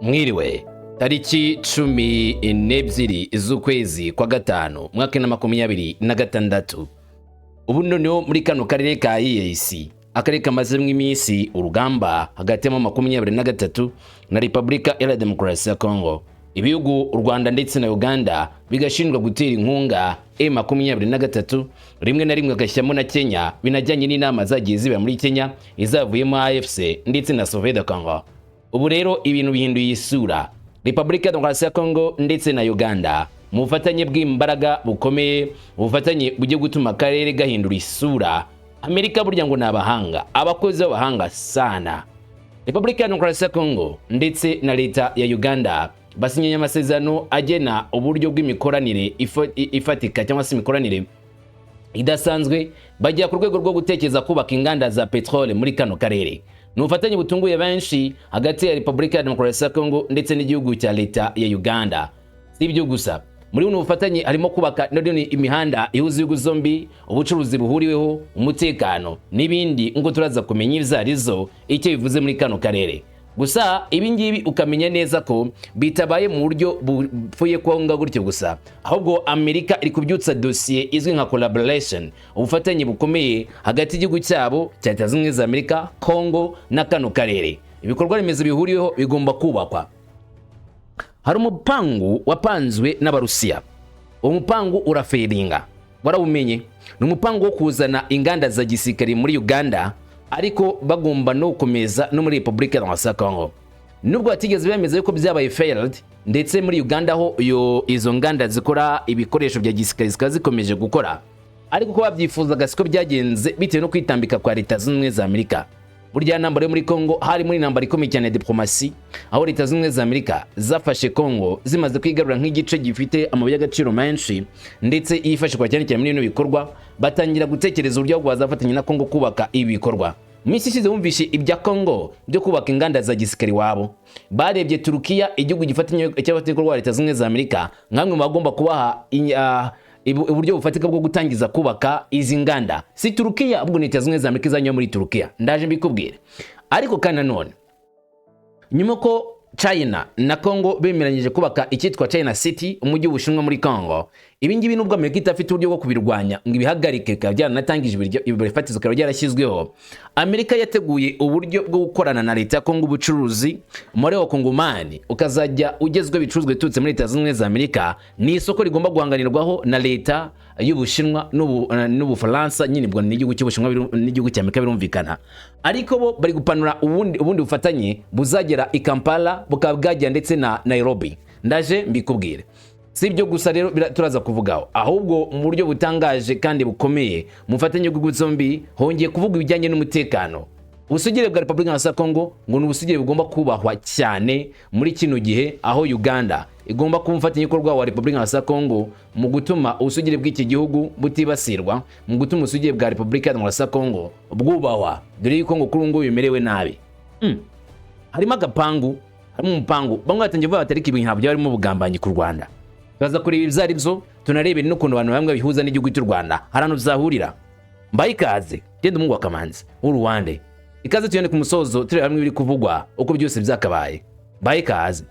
Mwiriwe tariki 12 z'ukwezi kwa gatanu mwaka na 2026. Ubu noneho muri kano karere ka EAC akarere kamazemo iminsi urugamba hagati ya 23 na Repubulika ya Demokarasi ya Congo. Ibihugu u Rwanda ndetse na Uganda bigashinjwa gutera inkunga M23, rimwe na rimwe gashyamo na Kenya, binajyanye n'inama zagiye ziba muri Kenya izavuyemo AFC ndetse na Sauve Congo. Ubu rero ibintu bihinduye isura. Repubulika ya Demokarasi ya Congo ndetse na Uganda mu bufatanye bw'imbaraga bukomeye, ubufatanye bugiye gutuma akarere gahindura isura. Amerika burya ngo nabahanga, abakozi b'abahanga sana. Repubulika ya Demokarasi ya Congo ndetse na leta ya Uganda basinyanye amasezerano agena uburyo bw'imikoranire ifatika cyangwa se imikoranire idasanzwe, bajya ku rwego rwo gutekereza kubaka inganda za petrole muri kano karere. Nufatanye butunguye benshi hagati ya Repubulika ya Demokarasi ya Congo ndetse n'igihugu cya leta ya Uganda. Si ibyo gusa, muri uno bufatanye harimo kubaka none imihanda ihuza ibihugu zombi, ubucuruzi buhuriweho, umutekano n'ibindi ngo turaza kumenya ivyarizo icyo bivuze muri kano karere. Gusa ibingibi ukamenya neza ko bitabaye mu buryo bupfuye kwonga gutyo gusa, ahubwo Amerika iri kubyutsa dossier izwi nka collaboration, ubufatanye bukomeye hagati y'igihugu cyabo cya Leta Zunze Ubumwe za Amerika, Congo na kano karere. Ibikorwa remezo bihuriyeho bigomba kubakwa. Hari umupangu wapanzwe n'Abarusiya. Uwo mupangu uraferinga, warawumenye. Ni umupangu wo kuzana inganda za gisirikare muri Uganda, ariko bagomba no gukomeza no muri Repubulika ya Demokarasi ya Congo. Nubwo batigeze bemeza yuko byabaye failed, ndetse muri Uganda ho izo nganda zikora ibikoresho bya gisirikare zikomeje gukora, ariko ko babyifuzaga siko byagenze bitewe no kwitambika kwa Leta Zunze Ubumwe za Amerika. Burya nambara muri Congo hari muri nambara ikomeye cyane ya diplomasi, aho Leta Zunze Ubumwe za Amerika zafashe Congo zimaze kwigarura nk'igice gifite amabuye y'agaciro menshi, ndetse yifashishwa cyane cyane muri bino bikorwa, batangira gutekereza uburyo bazafatanya na Congo kubaka ibi bikorwa. Misi ishize wumvishe ibya Congo byo kubaka inganda za gisirikare wabo, barebye Turukiya, igihugu gifatanya cy'abatekorwa Leta Zunze Ubumwe za Amerika, nkamwe bagomba kubaha uburyo bufatika bwo gutangiza kubaka izi nganda. Si Turukiya ahubwo Leta Zunze Ubumwe za Amerika izanywa muri Turukiya, ndaje mbikubwire. Ariko kandi none nyuma ko China na Congo bemeranyije kubaka icyitwa China City, umujyi w'Ubushinwa muri Congo, ibingibi nubwo Amerika itafite uburyo bwo kubirwanya ngo ibihagarike, byaranatangije ibifatizo kare byarashyizweho. Amerika yateguye uburyo bwo gukorana na leta ya Congo ubucuruzi muri Kongomani ukazajya ugezwe bicuruzwe tutse muri Leta Zunze Ubumwe za Amerika. Ni isoko rigomba guhanganirwaho na leta y'Ubushinwa n'Ubufaransa, nyine bwo n'igihugu cy'Ubushinwa n'igihugu cya Amerika birumvikana. Ariko bo bari gupanura ubundi bufatanye buzagera i Kampala bukabwajya ndetse na Nairobi. Ndaje mbikubwire. Si ibyo gusa rero turaza kuvugaho, ahubwo mu buryo butangaje kandi bukomeye mufatanye bw'uguzombi hongeye kuvuga ibijyanye n'umutekano. Ubusugire bwa Repubulika ya Congo ngo ni ubusugire bugomba kubahwa cyane muri kino gihe, aho Uganda igomba kumfatanya ikorwa wa Repubulika ya Congo mu gutuma ubusugire bw'iki gihugu butibasirwa, mu gutuma ubusugire bwa Repubulika ya Congo bwubahwa, dore yuko ngo kuri ngo bimerewe nabi. Harimo agapangu, harimo umupangu bamwe batangiye vuba batariki ibintu ntabyo barimo bugambanyi ku Rwanda. Baza kureba ibyari byo, tunarebe n'ukuntu abantu bamwe bihuza n'igihugu cy'u Rwanda harano tuzahurira. Mbaye ikaze, genda umungu wa Kamanzi w'Uruwande. Ikaze tuyane ku musozo turebe hamwe biri kuvugwa uko byose byakabaye. Mbaye ikaze.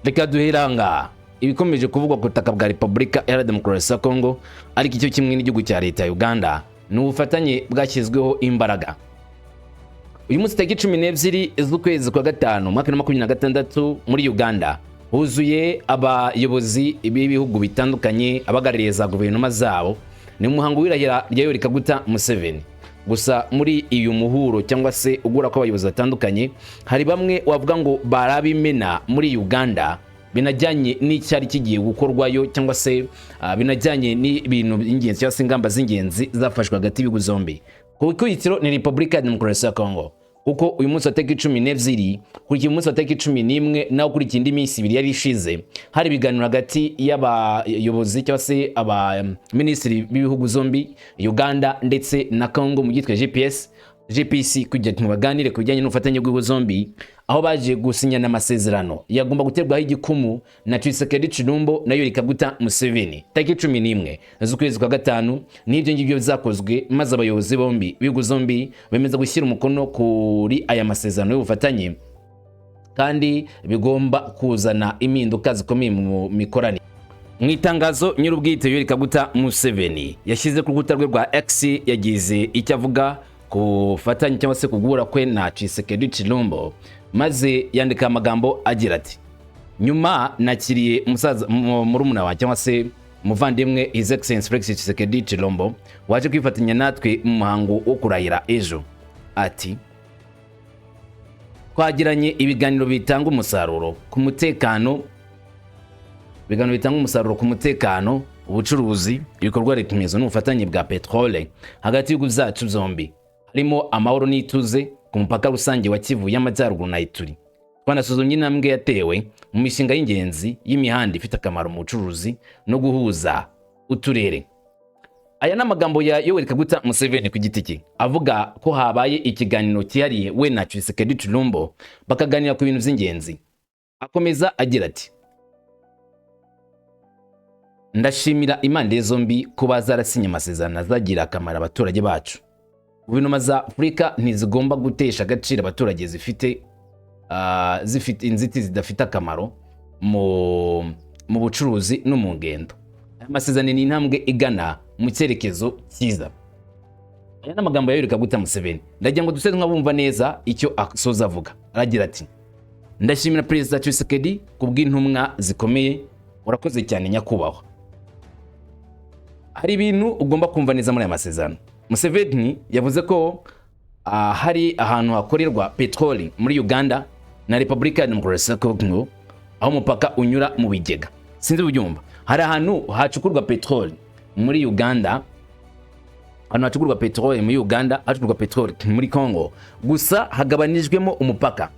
Reka duheranga ibikomeje kuvugwa ku butaka bwa Repubulika ya Demokarasi ya Congo, ariko icyo kimwe n'igihugu cya leta ya Uganda ni ubufatanye bwashyizweho imbaraga. Uyu munsi tariki 12 z'ukwezi kwa gatanu mwaka 2026 muri Uganda huzuye abayobozi b'ibihugu bitandukanye abagaririye za guverinoma zabo. Ni umuhango w'irahira rya Yoweri Kaguta Museveni. Gusa muri iyo muhuro cyangwa se ugura ko abayobozi batandukanye, hari bamwe wavuga ngo barabimena muri Uganda binajyanye n'icyari kigiye gukorwayo, cyangwa se binajyanye n'ibintu by'ingenzi cyangwa se ingamba z'ingenzi zafashwe hagati y'ibihugu zombi. Ku ikubitiro ni Repubulika ya Demokarasi ya Congo. kuko uyu munsi wa tariki 12 kuri uyu munsi wa tariki 11 naho kuri ikindi minsi ibiri yari ishize hari ibiganiro hagati y'abayobozi cyangwa se aba minisitiri b'ibihugu zombi Uganda ndetse na Congo mu gitwe GPC kugira ngo baganire ku bijyanye n'ubufatanye bw'ibihugu zombi, aho baje gusinyana amasezerano yagomba guterwaho igikumu na Tshisekedi Tshilombo na Yoweri Kaguta Museveni tariki 11 z'ukwezi kwa gatanu. N'ibyo ngibyo bizakozwe maze abayobozi bombi b'ibihugu zombi bemeza gushyira umukono kuri aya masezerano y'ubufatanye, kandi bigomba kuzana impinduka zikomeye mu mikoranire. Mu itangazo nyir'ubwite Yoweri Kaguta Museveni yashyize ku rukuta rwe rwa X yagize icyo avuga kufatanya cyangwa se kugura kwe na Tshisekedi Tshilombo, maze yandika amagambo agira ati: nyuma nakiriye umusaza murumuna wa cyangwa se muvandimwe His Excellency Felix Tshisekedi Tshilombo waje kwifatanya natwe mu muhango wo kurahira ejo. Ati: twagiranye ibiganiro bitanga umusaruro ku mutekano, ubucuruzi, ibikorwa remezo n'ubufatanye bwa petrole hagati y'ibihugu zacu zombi, harimo amahoro n'ituze ku mupaka rusange wa Kivu y'Amajyaruguru na Ituri. Twanasuzumye intambwe yatewe mu mishinga y'ingenzi y'imihanda ifite akamaro mu bucuruzi no guhuza uturere. Aya n'amagambo ya Yoweri Kaguta Museveni ku giti cye avuga ko habaye ikiganiro cyihariye we na Tshisekedi Tshilombo bakaganira ku bintu by'ingenzi. Akomeza agira ati: ndashimira impande zombi kuba zarasinye amasezerano azagira akamaro abaturage bacu. Guverinoma za Afurika ntizigomba gutesha agaciro abaturage zifite inzitizi zidafite akamaro mu bucuruzi no mu ngendo. Aya masezerano ni intambwe igana mu cyerekezo cyiza. Aya n'amagambo ya Yoweri Kaguta Museveni. Ndagira ngo duse nk'abumva neza icyo asoza avuga. Aragira ati: ndashimira Perezida Tshisekedi kubw'intumwa zikomeye, urakoze cyane nyakubahwa. Hari ibintu ugomba kumva neza muri aya masezerano. Museveni yavuze ko hari ahantu hakorerwa petroli muri Uganda na Repubulika ya Demokarasi ya Congo, aho umupaka unyura mu bigega. Sinzi ubyumva. Hari ahantu hacukurwa petroli muri Uganda, hacukurwa petroli muri Congo, gusa hagabanijwemo umupaka.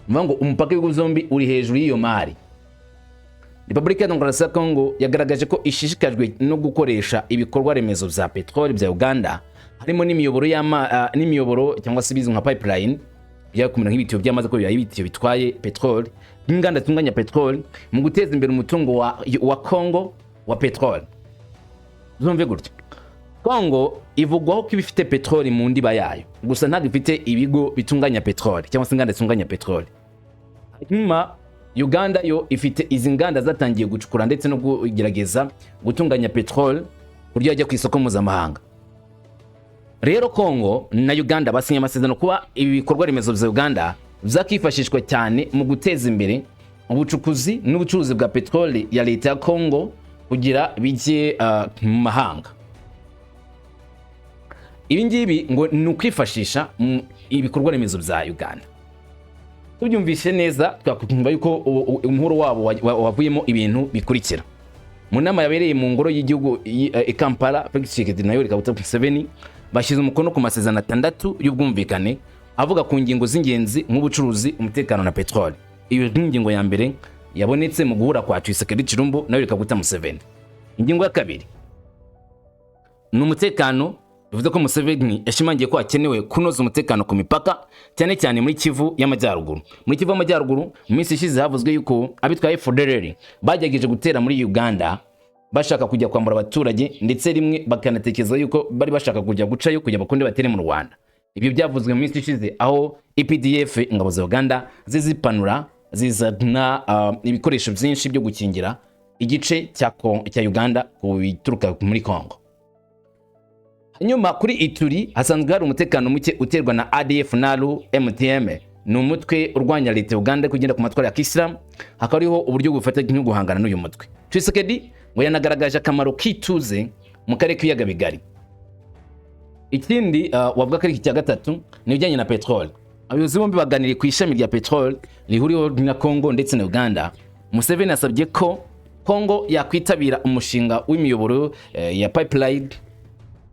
Mvango umupaka w'ibihugu zombi uri hejuru y'iyo mari. Repubulika ya Demokarasi ya Congo yagaragaje ko ishishikajwe no gukoresha ibikorwa remezo bya petroli bya Uganda, harimo n'imiyoboro cyangwa se bizwi nka pipeline byakumira nk'ibitiyo byamaze ko ibitiyo bitwaye petroli, n'inganda zitunganya petroli mu guteza imbere umutungo wa Congo wa petroli. Zumve gutya: Congo ivugwaho ko ibifite petroli mu ndiba yayo, gusa ntabwo ifite ibigo bitunganya petroli cyangwa se inganda zitunganya petroli. Hanyuma Uganda yo ifite izi nganda zatangiye gucukura ndetse no kugerageza gutunganya petroli buryo yajya ku isoko mpuzamahanga. Rero Congo na Uganda basinye amasezerano kuba ibi bikorwa remezo bya Uganda zakifashishwa cyane mu guteza imbere ubucukuzi n'ubucuruzi bwa petroli ya leta ya Congo kugira bijye mu mahanga. Ibi ngibi ngo ni ukwifashisha ibikorwa remezo bya Uganda. Tubyumvishe neza twakumva yuko umuhoro wabo wavuyemo ibintu bikurikira. Mu nama yabereye mu ngoro y'igihugu i Kampala, Felix Tshisekedi na Yoweri Kaguta Museveni bashyize umukono ku masezerano 6 y'ubwumvikane avuga ku ngingo z'ingenzi nk'ubucuruzi, umutekano na petroli. Iyo ngingo ya mbere yabonetse mu guhura kwa Tshisekedi Tshilombo na Yoweri Kaguta Museveni. Ingingo ya kabiri ni umutekano. Bivuze ko Museveni yashimangiye ko hakenewe kunoza umutekano ku mipaka, cyane cyane muri Kivu y'Amajyaruguru. Muri Kivu y'Amajyaruguru mu minsi ishize havuzwe yuko abitwa FDLR bajyageje gutera muri Uganda bashaka kujya kwambura abaturage, ndetse rimwe bakanatekereza yuko bari bashaka kujya gucayo kujya bakunde batere mu Rwanda. Ibyo byavuzwe mu minsi ishize aho EPDF ingabo za Uganda zizipanura zizana ibikoresho byinshi byo gukingira igice cya Uganda ku bituruka muri Congo. Nyuma kuri Ituri hasanzwe hari umutekano muke uterwa na ADF NALU MTM, ni umutwe urwanya leta Uganda kugenda ku matwara ya Kisilamu. Hakariho uburyo bufatanye no guhangana n'uyu mutwe. Tshisekedi ngo yanagaragaje akamaro kituze mu karere k'ibiyaga bigari. Ikindi wavuga ko ari icya gatatu ni bijyanye na petroli. Abayobozi bombi baganiriye ku ishami rya petroli rihuriweho na Congo ndetse na Uganda. Museveni asabye ko Congo yakwitabira umushinga w'imiyoboro ya pipeline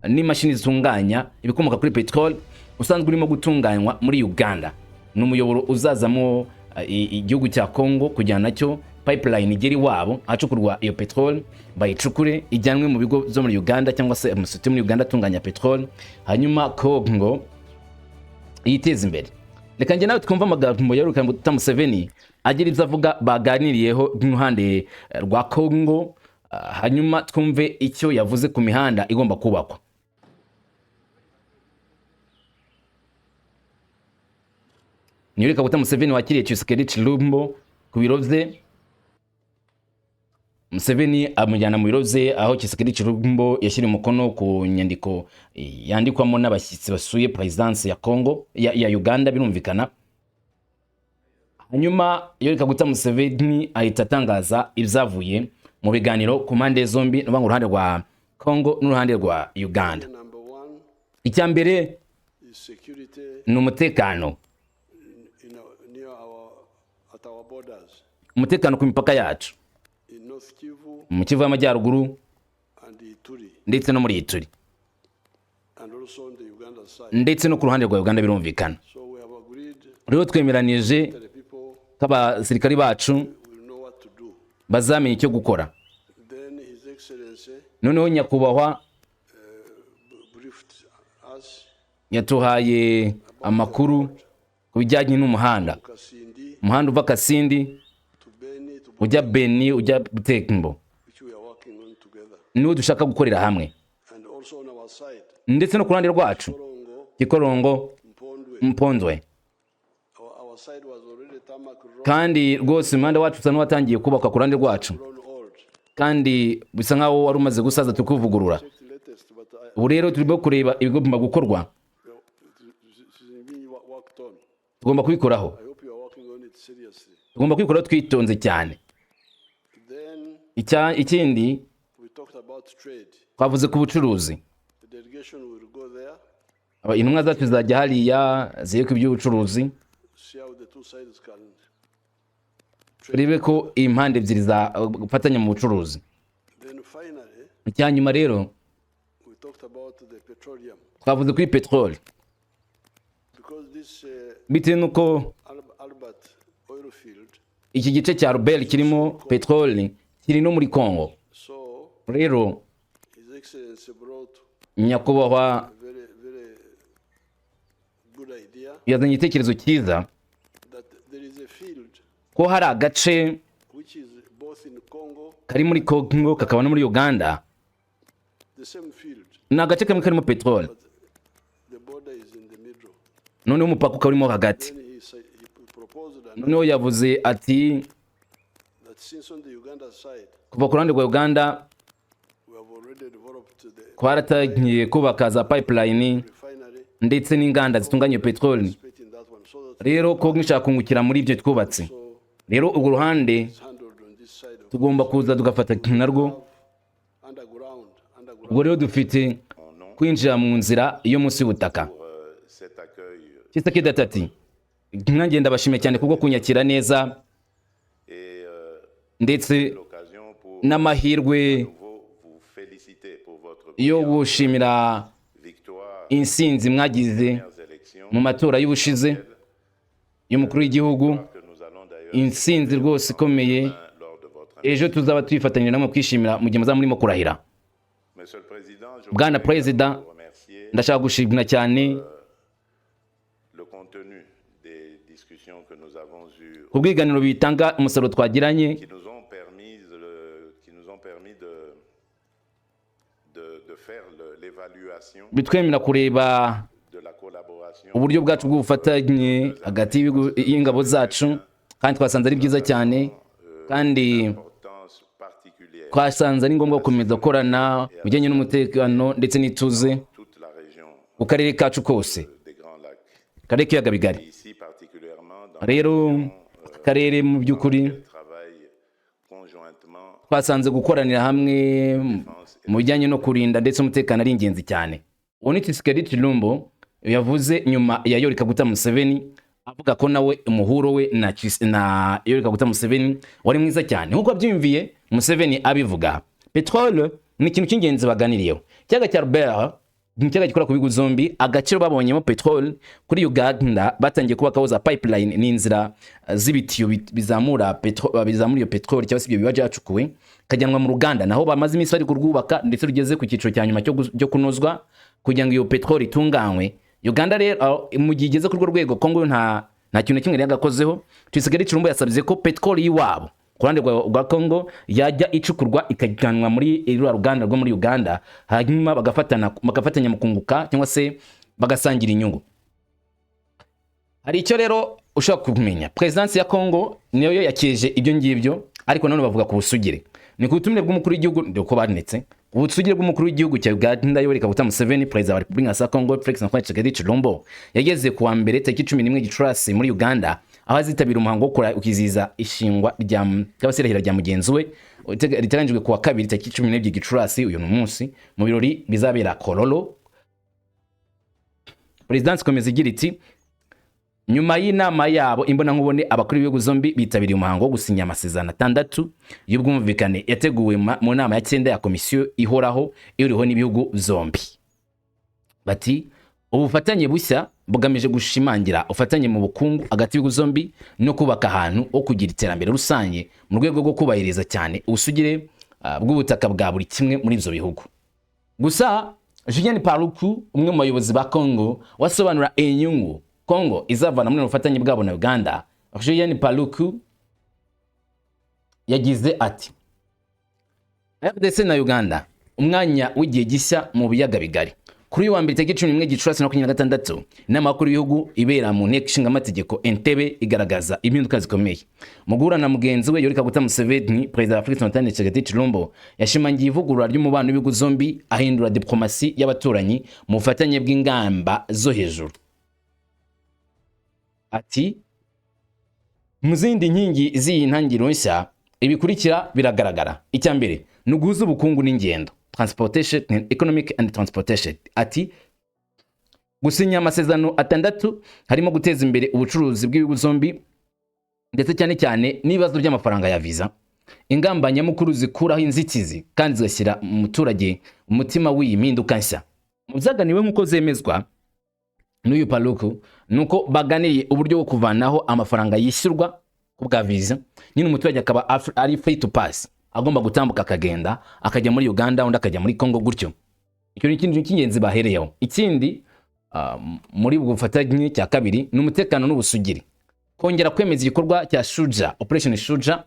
n'imashini zitunganya ibikomoka kuri petroli usanzwe urimo gutunganywa muri Uganda. Ni umuyoboro uzazamo igihugu cya Congo kujyana nacyo pipeline igeri wabo acukurwa iyo petrol, bayicukure ijyanwe mu bigo byo muri Uganda cyangwa se amasosiyete muri Uganda atunganya petrol, hanyuma Congo yiteze imbere. Reka njye nawe twumva amagambo ya Yoweri Kaguta Museveni agira ibyo avuga baganiriyeho n'uruhande rwa Congo, hanyuma twumve icyo yavuze ku mihanda igomba kubakwa. Ni Yoweri Kaguta Museveni wakiriye Tshisekedi Tshilombo ku biro bye. Museveni amujyana mu biro bye aho Tshisekedi Tshilombo yashyira umukono ku nyandiko yandikwamo n'abashyitsi basuye presidence ya Congo ya Uganda birumvikana. Hanyuma Yoweri Kaguta Museveni ahita atangaza ibyavuye mu biganiro ku mpande zombi, no uruhande rwa Congo n'uruhande rwa Uganda. Icyambere ni umutekano, umutekano ku mipaka yacu mu Kivu y'Amajyaruguru ndetse no muri Ituri ndetse no ku ruhande rwa Uganda birumvikana. Rero twemeranije k'abasirikari bacu bazamenye icyo gukora. Noneho nyakubahwa yatuhaye amakuru ku bijyanye n'umuhanda uva Kasindi ujya Beni ujya Butembo, niwo dushaka gukorera hamwe. Ndetse no ku ruhande rwacu Gikorongo, Mpondwe, kandi rwose umuhanda wacu usa n'uwatangiye kubakwa ku ruhande rwacu, kandi bisa nkaho wari umaze gusaza tukuvugurura. Ubu rero turimo kureba ibigomba gukorwa, tugomba kubikoraho, tugomba kubikoraho twitonze cyane. Ikindi twavuze ku bucuruzi, intumwa zacu zizajya hariya zireka iby'ubucuruzi, turebe ko impande ebyiri za gufatanya mu bucuruzi. Icyanyuma rero twavuze kuri petrol, bitewe nuko iki gice cya Rubel kirimo petrol kiri no muri Congo. Rero nyakubahwa yazanye igitekerezo cyiza ko hari agace kari muri Congo kakaba no muri Uganda, ni agace kamwe karimo petrol, noneho umupaka ukarimo hagati. Noneho yavuze ati kuva ku ruhande rwa Uganda twaratangiye kubaka za pipeline ndetse n'inganda zitunganya petrol. Rero ko nshaka kungukira muri ibyo twubatse, rero urwo ruhande tugomba kuza tugafata narwo. Ubwo rero dufite kwinjira mu nzira iyo munsi y'ubutaka. Tshisekedi ati nkanjye ndabashimiye cyane kubwo kunyakira neza ndetse n'amahirwe yo gushimira insinzi mwagize mu matora y'ubushize y'umukuru w'igihugu, insinzi rwose ikomeye. Ejo tuzaba twifatanyije namwe kwishimira mu gihe muzaba murimo kurahira. Bwana Perezida, ndashaka gushimira cyane ku bwiganiro bitanga umusaruro twagiranye, bitwemera kureba uburyo bwacu bw'ubufatanye hagati y'ingabo zacu, kandi twasanze ari byiza cyane, kandi twasanze ari ngombwa gukomeza gukorana mu bijyanye n'umutekano ndetse n'ituze mu karere kacu kose, karere k'ibiyaga bigari. Rero akarere mu by'ukuri twasanze gukoranira hamwe mu bijyanye no kurinda ndetse umutekano ari ingenzi cyane. Uwo ni Tshisekedi Tshilombo yavuze nyuma ya Yoweri Kaguta Museveni, avuga ko nawe umuhuro we na Yoweri Kaguta Museveni wari mwiza cyane. Nkuko byumviye Museveni abivuga, petrol ni ikintu cy'ingenzi baganiriyeho. Ikiyaga cya Rubel ikiyaga gikora ku bihugu zombi agaciro babonyemo petrol kuri Uganda batangiye kubakaho za pipeline n'inzira z'ibitiyo bizamura iyo petrol cyangwa se ibyo bibaje yacukuwe kajyanwa mu Ruganda naho bamaze iminsi bari kurwubaka ndetse rugeze ku cyiciro cya nyuma cyo kunozwa kugira ngo iyo petrol itunganywe. Uganda rero mu gihe igeze kuri rwego Kongo nta kintu kimwe yagakozeho. Tshisekedi Tshilombo yasabye ko petrol yiwabo ku ruhande rwa Kongo yajya icukurwa ikajyanwa muri iriya Ruganda rwo muri Uganda, hanyuma bagafatanya mu kunguka cyangwa se bagasangira inyungu. Hari icyo rero ushaka kumenya, presidence ya Kongo niyo yakeje ibyo ngibyo, ariko none bavuga ku busugire. Ni ku butumire bw'umukuru w'igihugu ndiko banetse ubusugire bw'umukuru w'igihugu cya Uganda Yoweri Kaguta Museveni, president wa Repubulika ya Kongo Felix Antoine Tshisekedi Tshilombo yageze kuwa mbere tariki 11 Gicurasi muri Uganda, aho azitabira umuhango wo ukiziza ishingwa ry'abasirahira rya mugenzi we riteganyijwe kuwa kabiri tariki 12 Gicurasi uyu munsi mu birori bizabera Kololo. Presidence komeza igira iti nyuma y'inama yabo imbona nkubone abakuru b'ibihugu zombi bitabiriye umuhango wo gusinya amasezerano 6 y'ubwumvikane yateguwe mu nama ya 9 ya komisiyo ihoraho iriho n'ibihugu zombi. Bati ubufatanye bushya bugamije gushimangira ufatanye mu bukungu hagati y'ibihugu zombi no kubaka ahantu ho kugira iterambere rusange mu rwego rwo kubahiriza cyane ubusugire bw'ubutaka bwa buri kimwe muri ivyo bihugu. Gusa Julien Paluku umwe mu bayobozi ba Kongo wasobanura inyungu Kongo izavana muri ubufatanye bwabo na Uganda. Julien Paluku yagize ati FDC na Uganda umwanya w'igihe gishya mu biyaga bigari. Kuri wa mbere tariki 11 Gicurasi 2026 inama y'abakuru b'ibihugu ibera mu nteko ishinga amategeko Entebbe igaragaza impinduka zikomeye. Mugura na mugenzi we Yoweri Kaguta Museveni, president wa Felix Antoine Tshisekedi Tshilombo yashimangiye ivugurura ry'umubano w'ibihugu zombi, ahindura diplomasi y'abaturanyi mu bufatanye bw'ingamba zo hejuru. Ati mu zindi nkingi z'iyi ntangiriro nshya ibikurikira biragaragara. Icya mbere ni uguhuza ubukungu n'ingendo, transportation, economic and transportation. Ati gusinya amasezerano 6 harimo guteza imbere ubucuruzi bw'ibihugu zombi ndetse cyane cyane n'ibibazo by'amafaranga ya visa, ingamba nyamukuru zikuraho inzitizi kandi zigashyira umuturage umutima w'iyi mpinduka nshya. Mu byaganiwe nk'uko zemezwa n'uyu Paluku nuko baganiye uburyo bwo kuvanaho amafaranga yishyurwa ku bwa visa, nyine umuturage akaba ari free to pass, agomba gutambuka akagenda akajya muri Uganda undi akajya muri Kongo gutyo. Icyo ni ikintu cy'ingenzi bahereyeho. Ikindi muri bufatanye cya kabiri n'umutekano n'ubusugire, kongera kwemeza igikorwa cya Shuja, Operation Shuja.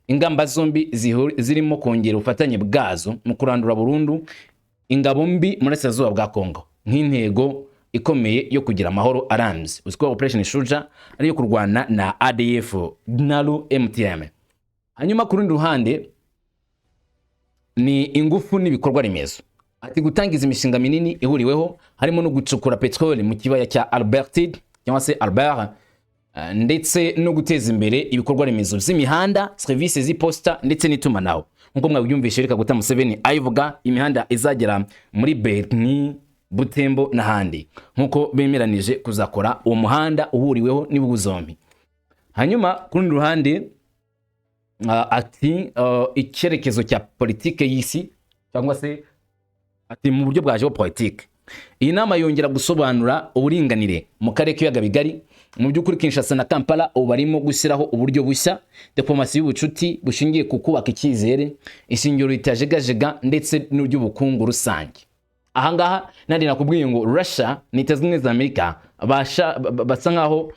Ingamba zombi zirimo kongera ubufatanye bwazo mu kurandura burundu ingabo mbi muri Burasirazuba bwa Kongo nk'intego ikomeye yo kugira amahoro arambye. Uziko Operation Shuja ari yo kurwana na ADF NALU MTM. Hanyuma ku rundi ruhande ni ingufu n'ibikorwa remezo. Ati gutangiza imishinga minini ihuriweho harimo no gucukura petrol mu kibaya cya Albertide cyangwa se Albert, ndetse no guteza imbere ibikorwa remezo by'imihanda, services z'iposta ndetse n'itumanaho. Nkuko mwabyumvishe Yoweri Kaguta Museveni ayivuga imihanda izagera muri Beni, Butembo n'ahandi, nkuko bemeranije kuzakora uwo muhanda uhuriweho n'ibihugu zombi. Hanyuma ku rundi ruhande ati icyerekezo cya politike y'isi cyangwa se ati mu buryo bwa geopolitique. Iyi nama yongera gusobanura uburinganire mu karere k'ibiyaga bigari. Mu by'ukuri Kinshasa na Kampala ubu barimo gushyiraho uburyo bushya, diplomasi y'ubucuti bushingiye ku kubaka icyizere, ishingiro ritajegajega ndetse n'ury'ubukungu rusange. Ahangaha nandi nakubwiye ngo Russia ni Leta Zunze Ubumwe za Amerika basa nkaho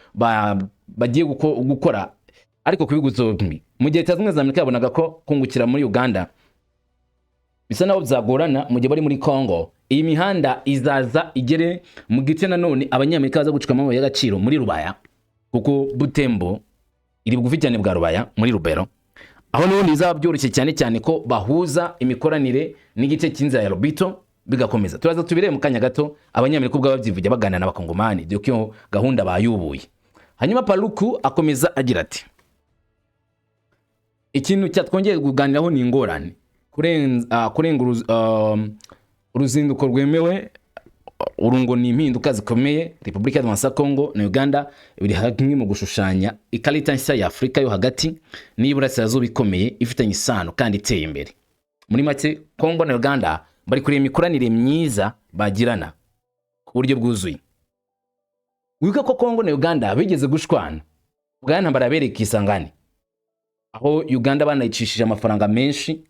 bagiye gukora ariko ku bihugu zombi. Mu gihe Leta Zunze Ubumwe za Amerika yabonaga ko kungukira muri Uganda bisa naho byagorana mu gihe bari muri Kongo. Iyi mihanda izaza igere mu gice nanone abanyamerika baza gucukamo amabuye y'agaciro muri Rubaya, kuko Butembo iri bugufi cyane bwa Rubaya muri Rubero. Aho n'ubundi bizaba byoroshye cyane cyane ko bahuza imikoranire n'igice cy'inzira ya Lobito bigakomeza. Turaza tubireye mu kanya gato abanyamerika ubwo babyivugira baganira n'abakongomani dore ko gahunda bayubuye. Hanyuma Paluku akomeza agira ati ikintu cyatwongeye kuganiraho ni ingorane kurenga uruzinduko rwemewe urungo ni impinduka zikomeye. Repubulika ya Demokarasi ya Kongo na Uganda biri hamwe mu gushushanya ikarita nshya ya Afrika yo hagati n'Iburasirazuba ikomeye ifitanye isano kandi iteye imbere. Muri make Kongo na Uganda bari kureba imikoranire myiza bagirana ku buryo bwuzuye. Wibuke ko Kongo na Uganda bigeze gushwana bwa ntambara yabereye Kisangani, aho Uganda banayicishije amafaranga menshi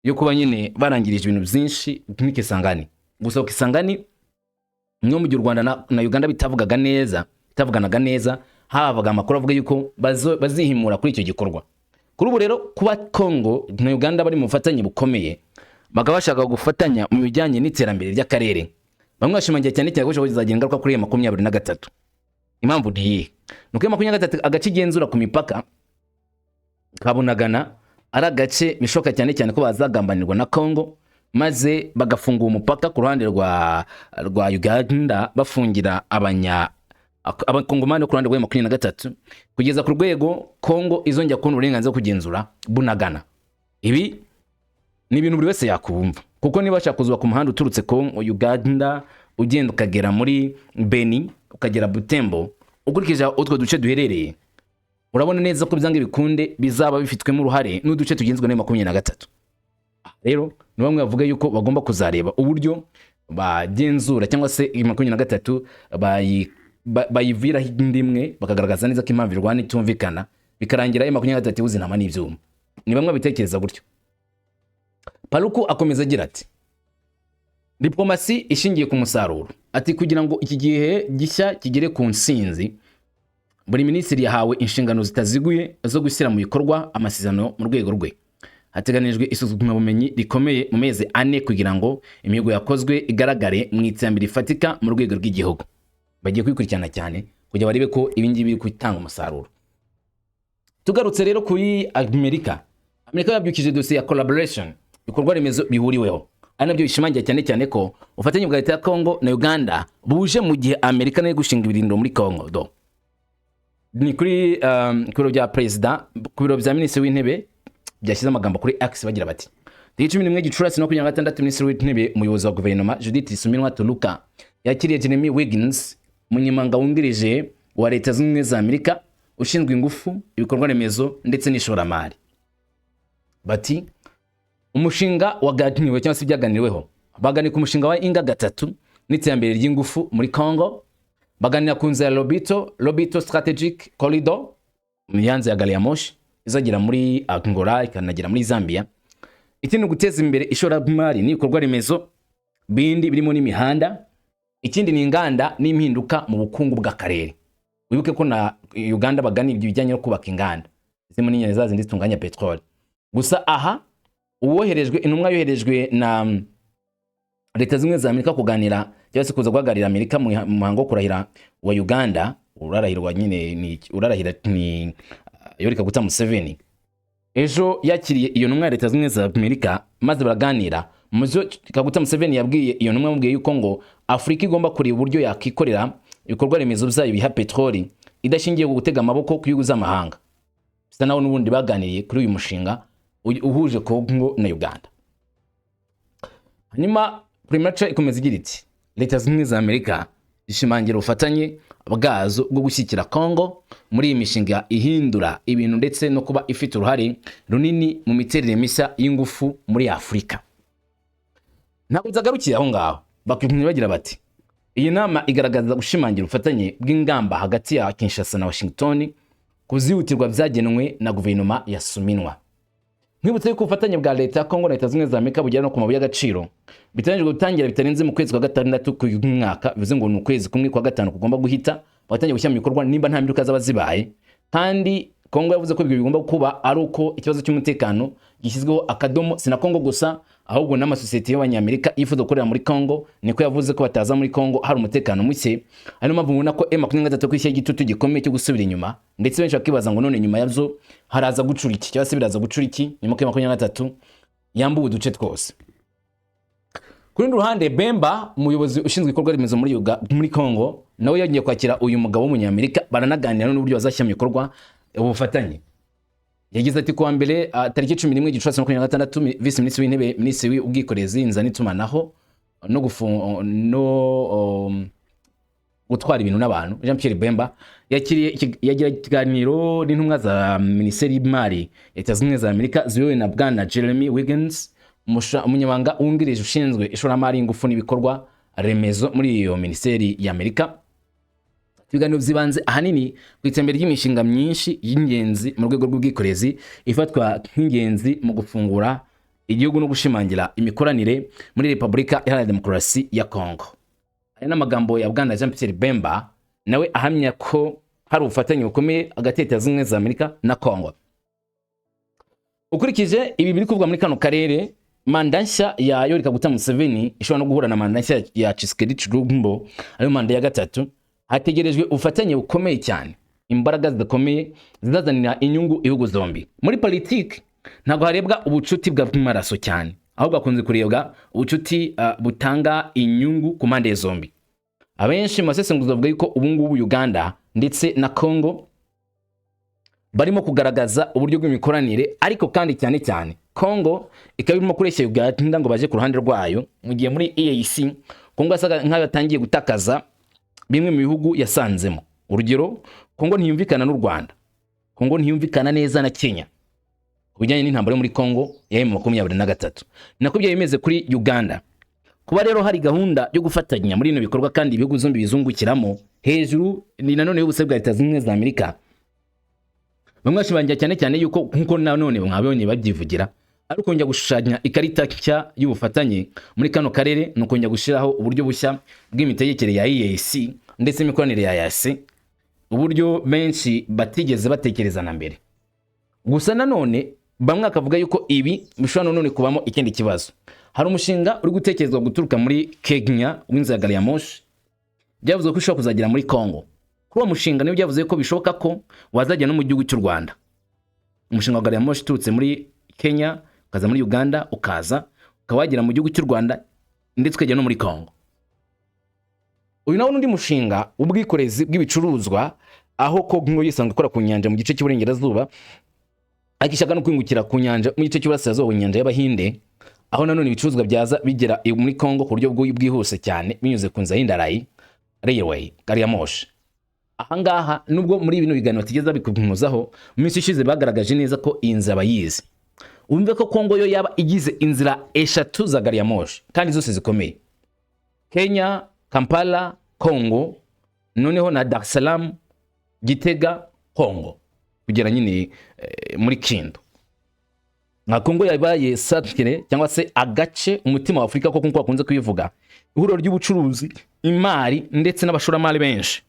yo kuba nyine barangirije ibintu byinshi nk'Ikisangani. Gusa Kisangani mwe mu gihe u Rwanda na Uganda bitavuganaga neza, havaga amakuru avuga yuko bazihimura kuri icyo gikorwa. Kuri ubu rero kuba Kongo na Uganda bari mu bufatanye bukomeye, bagabashaka gufatanya mu bijyanye n'iterambere ry'akarere, bamwe bashimangiye cyane cyane ko bizagira ingaruka kuri 23. Impamvu ndiye nuko 23 agace igenzura ku mipaka kabunagana ari agace bishoka cyane cyane ko bazagambanirwa na Kongo, maze bagafunga umupaka ku ruhande rwa Uganda, bafungira abakongomani ku ruhande rwa 23 kugeza ku rwego Kongo izongera kubona uburenganzira kugenzura bunagana. Ibi ni ibintu buri wese yakubumva, kuko niba bashaka kuzwa ku muhanda uturutse Kongo Uganda ugenda ukagera muri Beni ukagera Butembo, ukurikije utwo duce duherereye, urabona neza ko byange bikunde bizaba bifitwemo uruhare n'uduce tugenzwe na 23. Rero ni bamwe bavuga yuko bagomba kuzareba uburyo bagenzura cyangwa se 23 bayivira indimwe, bakagaragaza neza ko impamvu irwana itumvikana, bikarangira 23 uzinama n'ibyuma. Ni bamwe bitekereza gutyo. Paluku akomeza agira ati diplomasi ishingiye ku musaruro. Ati kugira ngo iki gihe gishya kigere ku nsinzi, buri minisitiri yahawe inshingano zitaziguye zo gushyira mu bikorwa amasezerano mu rwego rwe. Hateganijwe isuzuma bumenyi rikomeye mu mezi 4 kugira ngo imihigo yakozwe igaragare mu iterambere rifatika mu rwego rw'igihugu. Bagiye kwikurikirana cyane kugira barebe ko ibingibi biri gutanga umusaruro. Tugarutse rero kuri Amerika yabyukije dosiye ya collaboration, bikorwa remezo bihuriweho. Anabyo bishimangiye cyane cyane ko ufatanye bwa leta ya Kongo na Uganda buje mu gihe Amerika nayo gushinga ibirindiro muri Kongo do. Ni kuri biro bya president, ku biro bya minisitiri w'intebe byashyize amagambo kuri X bagira bati: 11 Gicurasi 2026 minisitiri w'intebe umuyobozi wa guverinoma Judith Suminwa Toluka yakiriye Jeremy Wiggins, munyamanga wungirije wa leta zunze za Amerika ushinzwe ingufu, ibikorwa remezo ndetse n'ishoramari. Bati umushinga waganiriwe cyangwa se byaganiriweho, baganira ku mushinga wa Inga 3 n'iterambere ry'ingufu muri Kongo, baganira ku nzira Lobito Strategic Corridor mu yanze ya gari ya moshi izagira muri Angola ikanagira muri Zambia. Ikindi guteza imbere ishoramari n'ibikorwa remezo bindi birimo n'imihanda. Ikindi ni inganda n'impinduka mu bukungu bw'akarere. Wibuke ko na Uganda baganira ibijyanye no kubaka inganda zimwe n'inyanya zindi zitunganya petrol. Gusa aha intumwa yoherejwe na leta zimwe za Amerika kuganira cyangwa se kuza guhagararira Amerika mu muhango kurahira wa Uganda, urarahirwa nyine ni Yoweri Kaguta Museveni. Ejo yakiriye iyo ntumwa ya leta zimwe za Amerika, maze baraganira. Muzo Kaguta Museveni yabwiye iyo ntumwa mubwiye yuko ngo Afrika igomba kureba uburyo yakikorera ibikorwa remezo byayo biha petroli idashingiye ku gutega amaboko kuyuguza amahanga. Bisa naho n'ubundi baganiriye kuri uyu mushinga uhuje Kongo na Uganda. Hanyuma Primature ikomeza igira iti leta zimwe za Amerika zishimangira ubufatanye bwazo bwo gushyikira Kongo muri iyi mishinga ihindura ibintu ndetse no kuba ifite uruhare runini mu miterere mishya y'ingufu muri Afrika. Ntabwo nzagarukiye aho ngaho, bakwimye bagira bati iyi nama igaragaza gushimangira ubufatanye bw'ingamba hagati ya Kinshasa na Washington kuzihutirwa byagenwe na guverinoma ya Suminwa. Mwibutse ko ubufatanye bwa leta ya Kongo na leta zimwe za Amerika bugera no ku mabuye y'agaciro bitangijwe gutangira bitarenze mu kwezi kwa 6 ku mwaka, bivuze ngo ni ukwezi kumwe kwa 5 kugomba guhita batangiye gushyira mu bikorwa nimba nta mbiruka zaba zibaye. Kandi Kongo yavuze ko ibyo bigomba kuba ari uko ikibazo cy'umutekano gishyizweho akadomo, sina Kongo gusa ahubwo n'amasosiyete y'abanyamerika yifuza gukorera muri Kongo. Niko yavuze ko bataza muri Kongo hari umutekano muke, ari mpamvu mubona ko M23 kwishyira igitutu gikomeye cyo gusubira inyuma, ndetse benshi bakibaza ngo none nyuma yavyo haraza gucura iki cyangwa se biraza gucura iki nyuma ko M23 yambuwe uduce twose. Kuri ruhande Bemba, umuyobozi ushinzwe ibikorwa remezo muri Kongo, nawe yagiye kwakira uyu mugabo w'umunyamerika, baranaganira n'uburyo bazashyira mu bikorwa ubufatanye. Yagize ati kuwa mbere tariki 11 Gicurasi 2026 Vice Minisitiri w'Intebe, Minisitiri w'Ubwikorezi, Inzira n'itumanaho no gutwara ibintu n'abantu, Jean Pierre Bemba yagira ikiganiro n'intumwa za Minisiteri y'Imari Leta zimwe za Amerika ziyobowe na Bwana Jeremy Wiggins, umunyamabanga wungirije ushinzwe ishoramari, ingufu n'ibikorwa remezo muri iyo minisiteri ya Amerika. Ibiganiro byibanze ahanini ku iterambere ry'imishinga myinshi y'ingenzi mu rwego rw'ubwikorezi ifatwa nk'ingenzi mu gufungura igihugu no gushimangira imikoranire muri Repubulika Iharanira Demokarasi ya Congo. Aya n'amagambo ya Bwana Jean Pierre Bemba, nawe ahamya ko hari ubufatanye bukomeye hagati ya Leta Zunze Ubumwe za Amerika na Congo. Ukurikije ibi biri kuvuga muri kano karere, manda nshya ya Yoweri Kaguta Museveni ishobora no guhura na manda nshya ya Tshisekedi Tshilombo, ariyo manda ya gatatu. Hategerejwe ubufatanye bukomeye cyane, imbaraga zidakomeye zizazanira inyungu ibihugu zombi. Muri politiki ntabwo harebwa ubucuti bw'amaraso cyane, ahubwo hakunze kurebwa ubucuti butanga inyungu ku mpande zombi. Abenshi mu basesenguzi bavuga yuko ubu ngubu Uganda ndetse na Congo barimo kugaragaza uburyo bw'imikoranire, ariko kandi cyane cyane Congo ikaba irimo kureshya Uganda ngo baje ku ruhande rwayo, mu gihe muri EAC Congo asaga nk'aho yatangiye gutakaza bimwe mu bihugu yasanzemo. Urugero, Congo ntiyumvikana n'u Rwanda, Congo ntiyumvikana neza na Kenya kubijyanye n'intambara yo muri Congo ya M23. Nako bya bimeze kuri Uganda. Kuba rero hari gahunda yo gufatanya muri ino bikorwa kandi ibihugu zombi bizungukiramo, hejuru ni nanone y'ubuse bwa Leta Zunze Ubumwe za Amerika. Bamwe bashimangira cyane cyane yuko nkuko nanone mwabonye babyivugira, ari ukongera gushushanya ikarita nshya y'ubufatanye muri kano karere, no kongera gushiraho uburyo bushya bw'imitegekere ya EAC ndetse n'imikoranire ya EAC, uburyo benshi batigeze batekereza na mbere. Gusa nanone bamwe akavuga yuko ibi bishobora none kubamo ikindi kibazo. Hari umushinga uri gutekerezwa guturuka muri Kenya w'inzira ya gari ya moshi, byavuze ko ishobora kuzagira muri Congo. Kuri uwo mushinga niyo byavuze ko bishoboka ko wazajya no mu gihugu cy'u Rwanda. Umushinga wa gari ya moshi uturutse muri Kenya ukaza muri Uganda, ukaza ukawagera mu gihugu cy'u Rwanda ndetse ukajya no muri Congo. Uyu nawo n'undi mushinga ubwikorezi bw'ibicuruzwa, aho Congo yisanzwe ikora ku nyanja mu gice cy'uburengerazuba, akishaka no kwingukira ku nyanja mu gice cy'uburasirazuba nyanja y'Abahinde, aho nanone ibicuruzwa byaza bigera muri Congo ku buryo bwihuse cyane binyuze ku nzira y'indarayi railway gari ya moshi. Ahangaha nubwo muri bino biganiro tigeza bikugunuzaho, mu minsi ishize bagaragaje neza ko iyi nzira bayizi. Umve ko Congo yo yaba igize inzira eshatu za gari ya moshi kandi zose zikomeye: Kenya, Kampala, Congo, noneho na Dar es Salaam, Gitega, Congo, kugera nyine muri Kindu. Nka Congo yabaye satire cyangwa se agace umutima wa Afrika ko kunko bakunze kubivuga, ihuriro ry'ubucuruzi, imari ndetse n'abashoramari benshi.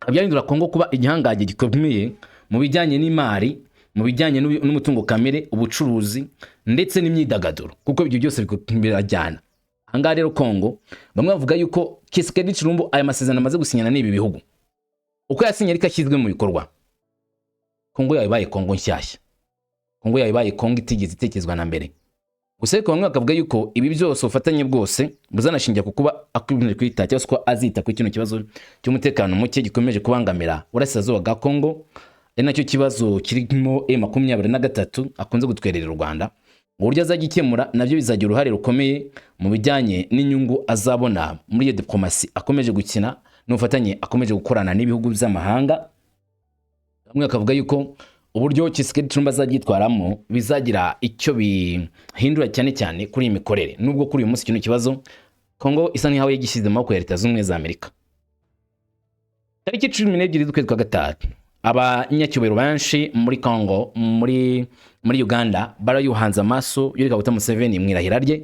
Abyarindura Congo kuba igihangaje gikomeye mu bijyanye n'imari, mu bijyanye n'umutungo kamere, ubucuruzi ndetse n'imyidagaduro, kuko ibyo byose birajyana. Ahangaha rero Congo bamwe bavuga yuko Tshisekedi Tshilombo aya masezerano amaze gusinyana n'ibi bihugu, uko yasinye ariko ashyizwe mu bikorwa, Congo yabaye Congo nshyashya, Congo yabaye Congo itigeze itekezwa na mbere. Gusa ariko bamwe bakavuga yuko ibi byose ufatanye bwose buzanashingira ku kuba akwibonera kwita cyangwa ko azita ku kino kibazo cy'umutekano muke gikomeje kubangamira urasirazuba bwa Congo, ari nacyo kibazo kirimo M23 akunze gutwerera u Rwanda. Uburyo azagikemura nabyo bizagira uruhare rukomeye mu bijyanye n'inyungu azabona muri iyo diplomasi akomeje gukina n'ubufatanye akomeje gukorana n'ibihugu by'amahanga. Bamwe bakavuga yuko uburyo Tshisekedi Tshilombo azagitwaramo bizagira icyo bihindura cyane cyane kuri iyi mikorere, nubwo kuri uyu munsi kino kibazo Congo isa nk'aho yagishyize mu maboko ya Leta Zunze Ubumwe za Amerika. Tariki 12 z'ukwezi kwa gatatu, abanyacyubahiro benshi muri Congo, muri Uganda barayuhanze amaso Yoweri Kaguta Museveni mwirahira rye.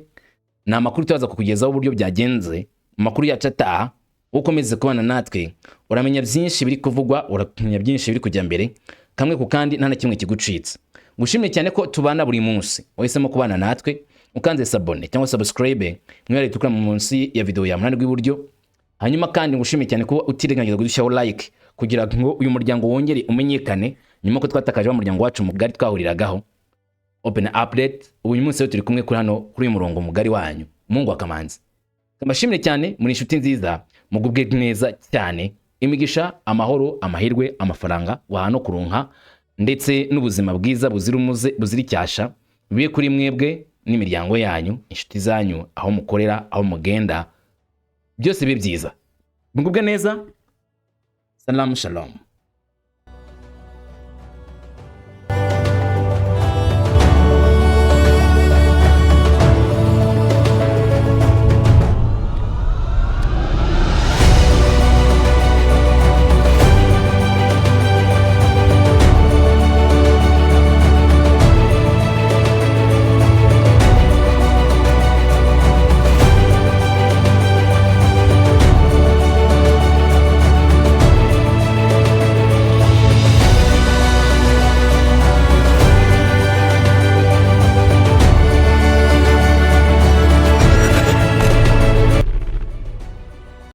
Na makuru tuzaza kukugezaho uburyo byagenze, makuru yacu ataha. Ukomeze kubana natwe uramenya byinshi biri kuvugwa, uramenya byinshi biri kujya mbere, kamwe ku kandi nta na kimwe kigucitse. Ngushimye cyane ko tubana buri munsi, wahisemo kubana natwe ukanze sabone cyangwa subscribe mwere tukura mu munsi ya video ya munani rw'iburyo. Hanyuma kandi ngushimye cyane ko utirengagiza gudushaho like kugira ngo uyu muryango wongere umenyekane nyuma ko twatakaje umuryango wacu mugari twahuriragaho. Open update uyu munsi rero turi kumwe kuri hano kuri uyu murongo mugari wanyu Mungu akamanzi. Mbashimire cyane muri inshuti nziza, mugubwe neza cyane, imigisha, amahoro, amahirwe, amafaranga wahano kuronka ndetse n'ubuzima bwiza buzira umuze buzira icyasha bibe kuri mwebwe n'imiryango yanyu, inshuti zanyu, aho mukorera, aho mugenda, byose bibe byiza. Mugubwe neza. Salam shalom.